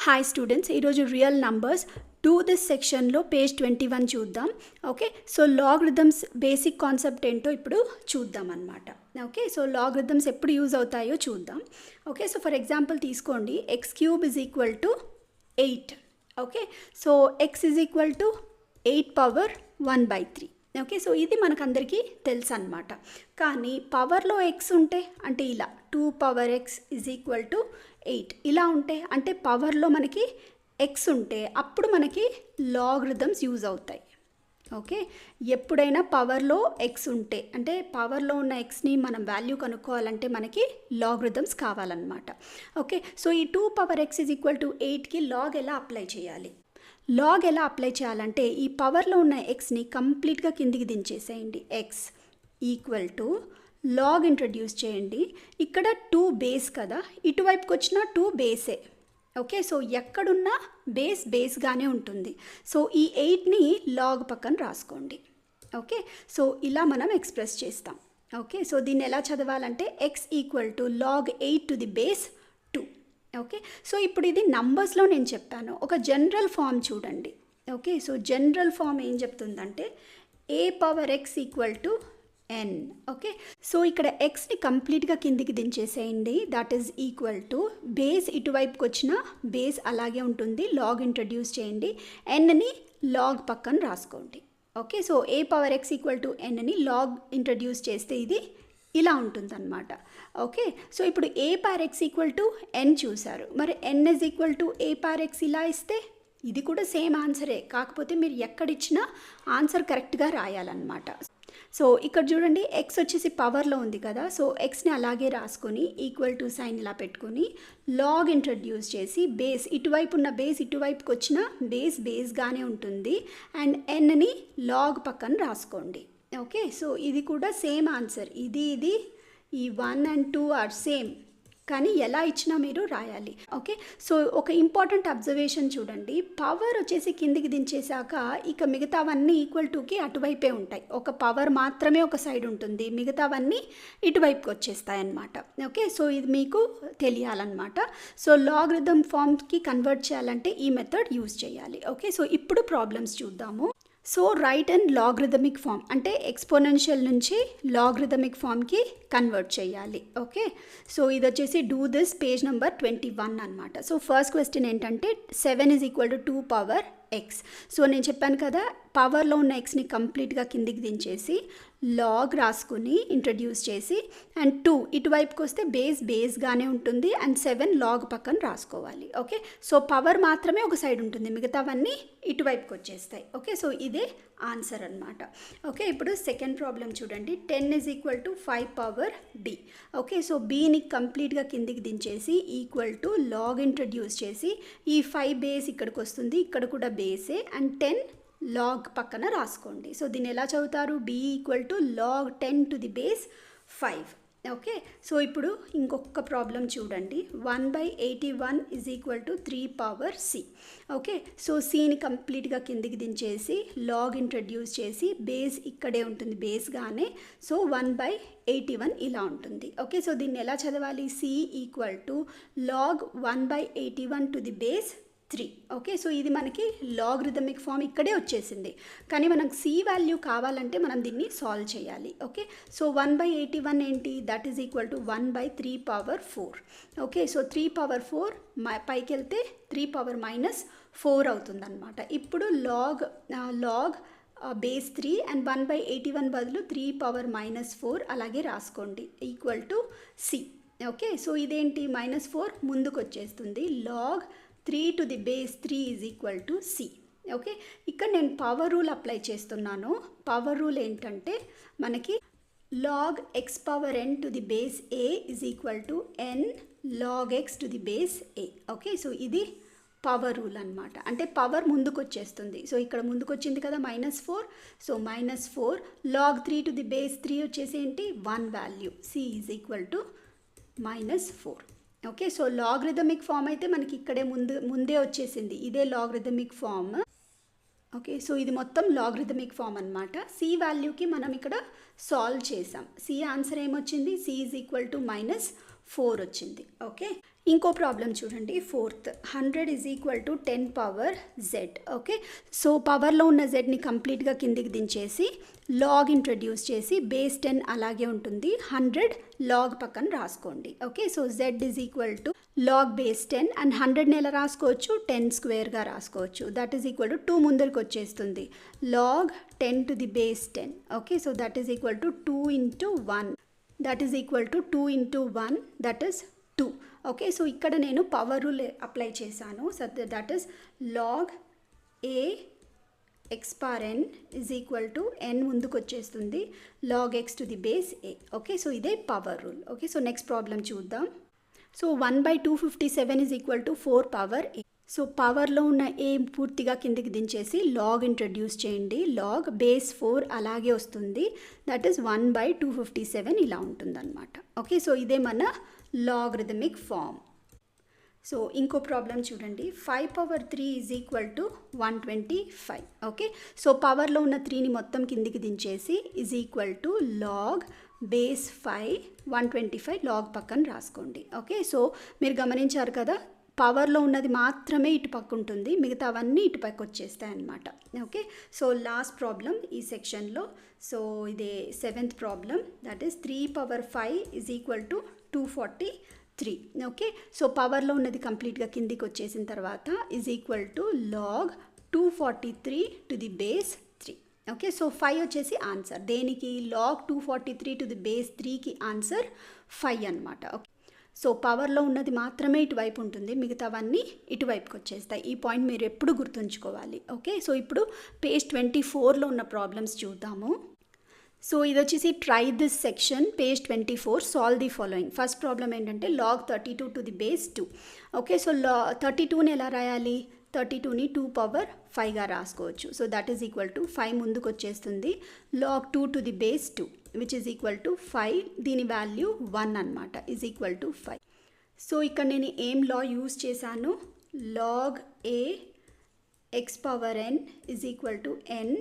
Hi students, ఈరోజు real numbers do this సెక్షన్లో page 21 చూద్దాం. Okay, so logarithms basic concept ఏంటో ఇప్పుడు చూద్దాం అన్నమాట. ఓకే, సో లాగరిథమ్స్ ఎప్పుడు యూజ్ అవుతాయో చూద్దాం. ఓకే, సో ఫర్ ఎగ్జాంపుల్ తీసుకోండి, X cube is equal to 8. Okay, so X is equal to 8 power 1/3. Okay, so ఇది మనకందరికీ తెలుసు అన్నమాట. కానీ పవర్లో ఎక్స్ ఉంటే అంటే ఇలా 2 power x is equal to 8 ఇలా ఉంటే అంటే పవర్లో మనకి ఎక్స్ ఉంటే అప్పుడు మనకి లాగరిథమ్స్ యూజ్ అవుతాయి. ఓకే, ఎప్పుడైనా పవర్లో ఎక్స్ ఉంటే అంటే పవర్లో ఉన్న ఎక్స్ని మనం వాల్యూ కనుక్కోవాలంటే మనకి లాగరిథమ్స్ కావాలన్నమాట. ఓకే, సో ఈ 2 power x is equal to 8కి లాగ్ ఎలా అప్లై చేయాలి? లాగ్ ఎలా అప్లై చేయాలంటే ఈ పవర్లో ఉన్న ఎక్స్ని కంప్లీట్గా కిందికి దించేసేయండి. X equal to log introduce చేయండి. ఇక్కడ 2 బేస్ కదా, ఇటువైపుకి వచ్చిన 2 బేసే. ఓకే, సో ఎక్కడున్నా బేస్గానే ఉంటుంది. సో ఈ 8ని లాగ్ పక్కన రాసుకోండి. ఓకే, సో ఇలా మనం ఎక్స్ప్రెస్ చేస్తాం. ఓకే, సో దీన్ని ఎలా చదవాలంటే x equal to log 8 to the base 2. Okay, so ఇప్పుడు ఇది నంబర్స్లో నేను చెప్పాను. ఒక జనరల్ ఫామ్ చూడండి. ఓకే, సో జనరల్ ఫామ్ ఏం చెప్తుందంటే a power x equal to n. Okay, so ఇక్కడ ఎక్స్ని కంప్లీట్గా కిందికి దించేసేయండి. That is equal to base ఇటువైపుకి వచ్చిన బేస్ అలాగే ఉంటుంది, లాగ్ ఇంట్రడ్యూస్ చేయండి. ఎన్ని లాగ్ పక్కన రాసుకోండి. Okay, so a power x equal to ఎన్ని లాగ్ ఇంట్రడ్యూస్ చేస్తే ఇది ఇలా ఉంటుందన్నమాట. ఓకే, సో ఇప్పుడు a power x equal to n చూసారు, మరి n is equal to a power x ఇలా ఇస్తే ఇది కూడా సేమ్ ఆన్సరే, కాకపోతే మీరు ఎక్కడిచ్చినా ఆన్సర్ కరెక్ట్గా రాయాలన్నమాట. సో ఇక్కడ చూడండి, ఎక్స్ వచ్చేసి పవర్లో ఉంది కదా, సో ఎక్స్ని అలాగే రాసుకొని ఈక్వల్ టు సైన్ ఇలా పెట్టుకొని లాగ్ ఇంట్రడ్యూస్ చేసి బేస్ ఇటువైపు ఉన్న బేస్ ఇటువైపుకి వచ్చిన బేస్గానే ఉంటుంది అండ్ ఎన్ని లాగ్ పక్కన రాసుకోండి. ఓకే, సో ఇది కూడా సేమ్ ఆన్సర్. ఇది ఈ 1 and 2 ఆర్ సేమ్, కానీ ఎలా ఇచ్చినా మీరు రాయాలి. ఓకే, సో ఒక ఇంపార్టెంట్ అబ్జర్వేషన్ చూడండి, పవర్ వచ్చేసి కిందికి దించేశాక ఇక మిగతావన్నీ ఈక్వల్ టుకి అటువైపే ఉంటాయి. ఒక పవర్ మాత్రమే ఒక సైడ్ ఉంటుంది, మిగతావన్నీ ఇటువైపుకి వచ్చేస్తాయి అన్నమాట. ఓకే, సో ఇది మీకు తెలియాలన్నమాట. సో లాగరిథమ్ ఫామ్కి కన్వర్ట్ చేయాలంటే ఈ మెథడ్ యూజ్ చేయాలి. ఓకే, సో ఇప్పుడు ప్రాబ్లమ్స్ చూద్దాము. So write and logarithmic form అంటే ఎక్స్పోనెన్షియల్ నుంచి లాగరిథమిక్ ఫామ్కి కన్వర్ట్ చేయాలి. ఓకే, సో ఇది వచ్చేసి డూ దిస్ పేజ్ నెంబర్ 21 అనమాట. సో ఫస్ట్ క్వశ్చన్ ఏంటంటే 7 is equal to 2 power X. So నేను చెప్పాను కదా, పవర్లో ఉన్న ఎక్స్ని కంప్లీట్గా కిందికి దించేసి లాగ్ రాసుకుని ఇంట్రడ్యూస్ చేసి అండ్ 2 ఇటువైపుకి వస్తే బేస్గానే ఉంటుంది అండ్ 7 లాగ్ పక్కన రాసుకోవాలి. ఓకే, సో పవర్ మాత్రమే ఒక సైడ్ ఉంటుంది, మిగతావన్నీ ఇటువైపుకి వచ్చేస్తాయి. ఓకే, సో ఇదే ఆన్సర్ అనమాట. ఓకే, ఇప్పుడు సెకండ్ ప్రాబ్లం చూడండి, 10 is equal to 5 power d. Okay, so బీని కంప్లీట్గా కిందికి దించేసి ఈక్వల్ టు లాగ్ ఇంట్రడ్యూస్ చేసి ఈ 5 బేస్ ఇక్కడికి వస్తుంది, ఇక్కడ కూడా బేసే అండ్ 10 లాగ్ పక్కన రాసుకోండి. సో దీన్ని ఎలా చదువుతారు, b equal to log 10 to the base 5. Okay, so ఇప్పుడు ఇంకొక ప్రాబ్లం చూడండి, 1/81 is equal to 3 power c. Okay, so సిని కంప్లీట్గా కిందికి దించేసి లాగ్ ఇంట్రడ్యూస్ చేసి బేస్ ఇక్కడే ఉంటుంది బేస్గానే, సో 1/81 ఇలా ఉంటుంది. ఓకే, సో దీన్ని ఎలా చదవాలి, C equal to log 1/81 to the base 3. Okay, so ఇది మనకి లాగరిథమిక్ ఫామ్ ఇక్కడే వచ్చేసింది, కానీ మనకు సి వాల్యూ కావాలంటే మనం దీన్ని సాల్వ్ చేయాలి. ఓకే, సో 1/81 ఏంటి, that is equal to 1/3 power 4. Okay, so 3 power 4 పైకి వెళ్తే 3 పవర్ -4 అవుతుందన్నమాట. ఇప్పుడు లాగ్ బేస్ 3 అండ్ 1/81 బదులు 3 పవర్ -4 అలాగే రాసుకోండి equal to C. Okay, so ఇదేంటి -4 ముందుకు వచ్చేస్తుంది, log 3 to the base 3 is equal to C. Okay, ఇక్కడ నేను పవర్ రూల్ అప్లై చేస్తున్నాను. పవర్ రూల్ ఏంటంటే మనకి log X power N to the base A is equal to N log X to the base A. Okay, so ఇది power rule అనమాట, అంటే power ముందుకు వచ్చేస్తుంది. సో ఇక్కడ ముందుకు వచ్చింది కదా -4, so -4 log 3 to the base 3 వచ్చేసి ఏంటి 1 value, C is equal to -4. Okay, so logarithmic form అయితే మనకి ఇక్కడే ముందే వచ్చేసింది, ఇదే లాగరిథమిక్ ఫామ్. ఓకే, సో ఇది మొత్తం లాగరిథమిక్ ఫామ్ అనమాట. సి వాల్యూకి మనం ఇక్కడ సాల్వ్ చేసాం. సి ఆన్సర్ ఏమొచ్చింది, సి ఈజ్ ఈక్వల్ టు 4 వచ్చింది. ఓకే, ఇంకో ప్రాబ్లం చూడండి. 4th 100 is equal to 10 power Z. Okay, so పవర్లో ఉన్న జెడ్ని కంప్లీట్గా కిందికి దించేసి లాగ్ ఇంట్రడ్యూస్ చేసి బేస్ 10 అలాగే ఉంటుంది, 100 లాగ్ పక్కన రాసుకోండి. Okay, so z is equal to log base 10 and 100ని ఎలా రాసుకోవచ్చు, 10 స్క్వేర్గా రాసుకోవచ్చు. దట్ ఈజ్ ఈక్వల్ టు 2 ముందరికి వచ్చేస్తుంది, log 10 to the base 10. Okay, so that is equal to 2 into 1, that is equal to 2 into 1, that is 2. Okay, so ఇక్కడ నేను power rule apply చేశాను. So that is log a x power n is equal to n ముందుకు వచ్చేస్తుంది, log X to the base A. Okay, so ఇదే power rule. Okay, so next problem చూద్దాం. So 1/257 is equal to 4 power A. So పవర్లో ఉన్న ఏ పూర్తిగా కిందికి దించేసి log introduce చేయండి, లాగ్ బేస్ 4 అలాగే వస్తుంది, దట్ ఈస్ 1/257 ఇలా ఉంటుందన్నమాట. ఓకే, సో ఇదే మన లాగరిథమిక్ ఫామ్. సో ఇంకో ప్రాబ్లం చూడండి. 5 power 3 is equal to 125. Okay, so పవర్లో ఉన్న 3ని మొత్తం కిందికి దించేసి is equal to log base 5 125 log పక్కన రాసుకోండి. ఓకే, సో మీరు గమనించారు కదా, పవర్లో ఉన్నది మాత్రమే ఇటు పక్క ఉంటుంది, మిగతావన్నీ ఇటు పక్క వచ్చేస్తాయి అన్నమాట. ఓకే, సో లాస్ట్ ప్రాబ్లం ఈ సెక్షన్లో. సో ఇదే 7th problem, that is 3 power 5 is equal to 243. Okay, so పవర్లో ఉన్నది కంప్లీట్గా కిందికి వచ్చేసిన తర్వాత is equal to log 243 to the base 3. Okay, so 5 వచ్చేసి ఆన్సర్. దేనికి, లాగ్ 243 టు ది బేస్ 3కి ఆన్సర్ 5 అనమాట. ఓకే, సో పవర్లో ఉన్నది మాత్రమే ఇటువైపు ఉంటుంది, మిగతావన్నీ ఇటువైపుకి వచ్చేస్తాయి. ఈ పాయింట్ మీరు ఎప్పుడు గుర్తుంచుకోవాలి. ఓకే, సో ఇప్పుడు పేజ్ 24లో ఉన్న ప్రాబ్లమ్స్ చూద్దాము. సో ఇది వచ్చేసి try this section, page 24, solve the following. First problem ఏంటంటే log 32 to the base 2. Okay, so 32ని ఎలా రాయాలి, 32ని 2 పవర్ 5గా రాసుకోవచ్చు. So that is equal to 5 ముందుకు వచ్చేస్తుంది, log 2 to the base 2 which is equal to 5, దీని వాల్యూ 1 అనమాట, ఈజ్ ఈక్వల్ టు 5. సో ఇక్కడ నేను ఏం లా యూజ్ చేశాను, log a x power n is equal to N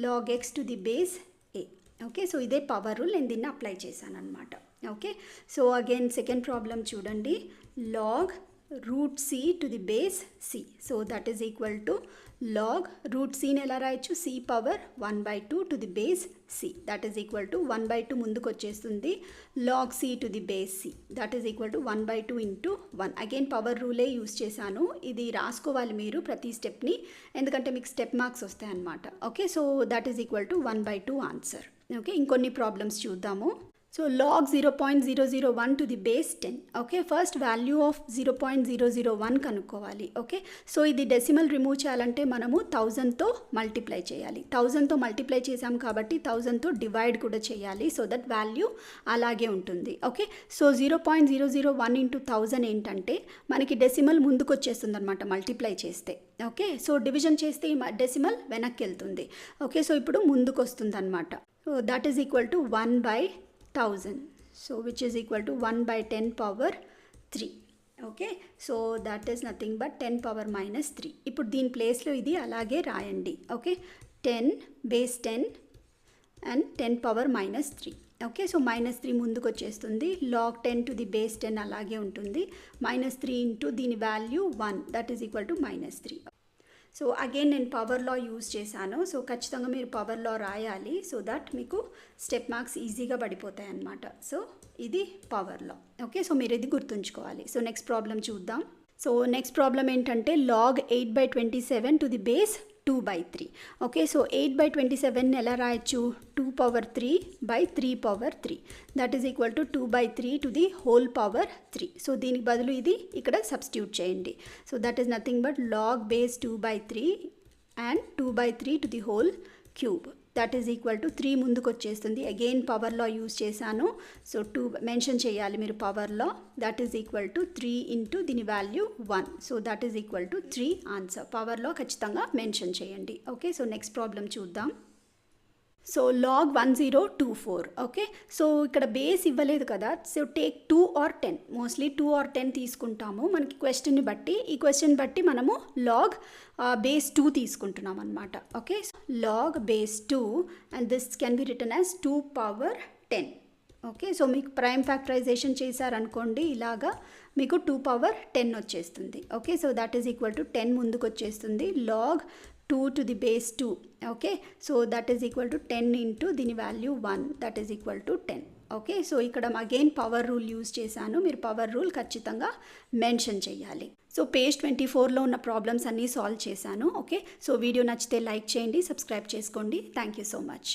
log X to the base A. Okay, so ఇదే power rule, నేను దీన్ని apply చేశాను అనమాట. Okay, so again second problem చూడండి. Log root c to the base c. So that is equal to log root సిని ఎలా రాయొచ్చు, c power 1/2 to the base c, that is equal to 1/2 ముందుకు వచ్చేస్తుంది, log C to the base c, that is equal to 1/2 into 1. Again power రూలే use చేశాను. ఇది రాసుకోవాలి మీరు ప్రతి స్టెప్ని, ఎందుకంటే మీకు స్టెప్ మార్క్స్ వస్తాయి అన్నమాట. Okay, so that is equal to 1/2 answer. Okay, ఇంకొన్ని ప్రాబ్లమ్స్ చూద్దాము. So log 0.001 to the base 10. Okay, first value of 0.001 కనుక్కోవాలి. ఓకే, సో ఇది డెసిమల్ రిమూవ్ చేయాలంటే మనము 1000తో మల్టిప్లై చేయాలి. 1000తో మల్టిప్లై చేసాం కాబట్టి 1000తో డివైడ్ కూడా చేయాలి, సో దట్ వాల్యూ అలాగే ఉంటుంది. ఓకే, సో 0.001 ఇంటూ 1000 ఏంటంటే మనకి డెసిమల్ ముందుకు వచ్చేస్తుంది అనమాట మల్టిప్లై చేస్తే. ఓకే, సో డివిజన్ చేస్తే ఈ డెసిమల్ వెనక్కి వెళ్తుంది. ఓకే, సో ఇప్పుడు ముందుకు వస్తుంది అనమాట. So that is equal to 1/1000, so which is equal to 1/10 power 3. Okay, so that is nothing but 10 power minus 3. ఇప్పుడు దీని ప్లేస్లో ఇది అలాగే రాయండి. Okay, 10 base 10 and 10 power minus 3. Okay, so -3 ముందుకు వచ్చేస్తుంది, లాగ్ 10 టు ది బేస్ 10 అలాగే ఉంటుంది, -3 ఇంటూ దీని value 1, that is equal to -3. So again నేను పవర్ లా యూజ్ చేశాను. సో ఖచ్చితంగా మీరు పవర్ లా రాయాలి, సో దట్ మీకు స్టెప్ మార్క్స్ ఈజీగా పడిపోతాయి అన్నమాట. సో ఇది పవర్ లా. ఓకే, సో మీరు ఇది గుర్తుంచుకోవాలి. సో నెక్స్ట్ ప్రాబ్లం చూద్దాం. సో నెక్స్ట్ ప్రాబ్లం ఏంటంటే log 8/27 to the base 2/3. Okay, so 8/27 ఎలా రాయొచ్చు, 2 power 3/3 power 3, that is equal to 2/3 to the whole power 3. So దీనికి బదులు ఇది ఇక్కడ సబ్స్టిట్యూట్ చేయండి. So that is nothing but log base 2/3 and 2/3 to the whole cube, that is equal to 3 ముందుకు వచ్చేస్తుంది. Again power law use చేశాను, so 2 mention చేయాలి మీరు power law, that is equal to 3 into దీని value 1, so that is equal to 3 answer. Power law ఖచ్చితంగా mention చేయండి. Okay, so next problem చూద్దాం. So log 1024. Okay, so ఇక్కడ base ఇవ్వలేదు కదా, so take 2 or 10, mostly 2 or 10 తీసుకుంటాము మనకి క్వశ్చన్ని బట్టి. ఈ క్వశ్చన్ బట్టి మనము లాగ్ బేస్ 2 తీసుకుంటున్నాం అనమాట. Okay, log base 2 and this can be written as 2 power 10. Okay, so మీకు ప్రైమ్ ఫ్యాక్టరైజేషన్ చేశారనుకోండి ఇలాగా మీకు 2 పవర్ 10 వచ్చేస్తుంది. Okay, so that is equal to 10 ముందుకు వచ్చేస్తుంది, log 2 to the base 2. Okay, so that is equal to 10 into దీని value 1, that is equal to 10. Okay, so ఇక్కడ again power rule use చేశాను, మీరు పవర్ రూల్ ఖచ్చితంగా mention చేయాలి. So page 24లో ఉన్న ప్రాబ్లమ్స్ అన్నీ సాల్వ్ చేశాను. ఓకే, సో వీడియో నచ్చితే లైక్ చేయండి, సబ్స్క్రైబ్ చేసుకోండి. Thank you so much.